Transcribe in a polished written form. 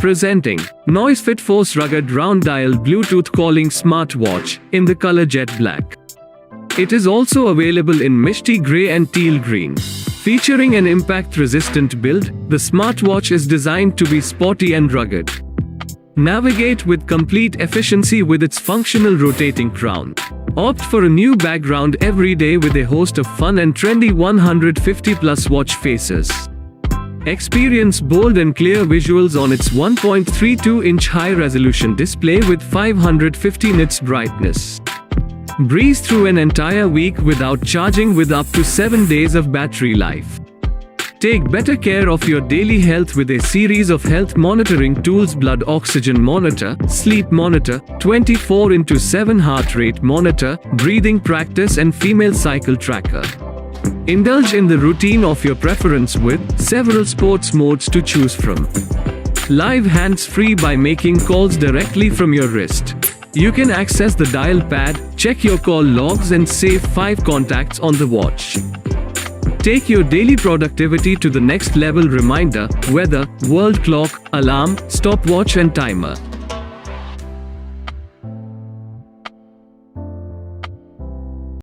Presenting NoiseFit Force Rugged Round Dial Bluetooth Calling Smartwatch in the color jet black. It is also available in misty gray and teal green. Featuring an impact-resistant build, the smartwatch is designed to be sporty and rugged. Navigate with complete efficiency with its functional rotating crown. Opt for a new background every day with a host of fun and trendy 150+ watch faces. Experience bold and clear visuals on its 1.32-inch high-resolution display with 550 nits brightness. Breeze through an entire week without charging with up to 7 days of battery life. Take better care of your daily health with a series of health monitoring tools: blood oxygen monitor, sleep monitor, 24/7 heart rate monitor, breathing practice and female cycle tracker. Indulge in the routine of your preference with several sports modes to choose from. Live hands-free by making calls directly from your wrist. You can access the dial pad, check your call logs and save 5 contacts on the watch. Take your daily productivity to the next level: reminder, weather, world clock, alarm, stopwatch and timer.